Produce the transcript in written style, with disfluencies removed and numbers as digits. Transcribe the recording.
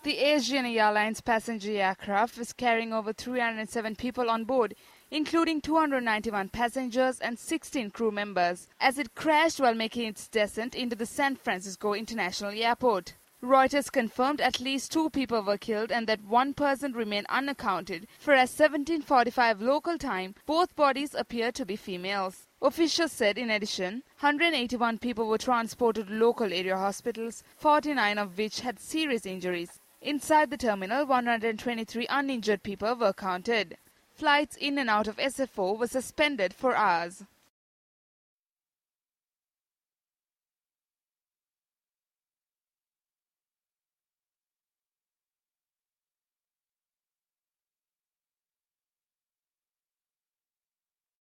The Asian Airlines passenger aircraft was carrying over 307 people on board, including 291 passengers and 16 crew members, as it crashed while making its descent into the San Francisco International Airport. Reuters confirmed at least 2 people were killed and that 1 person remained unaccounted for. At 17:45 local time, both bodies appear to be females. Officials said in addition, 181 people were transported to local area hospitals, 49 of which had serious injuries. Inside the terminal, 123 uninjured people were counted. Flights in and out of SFO were suspended for hours.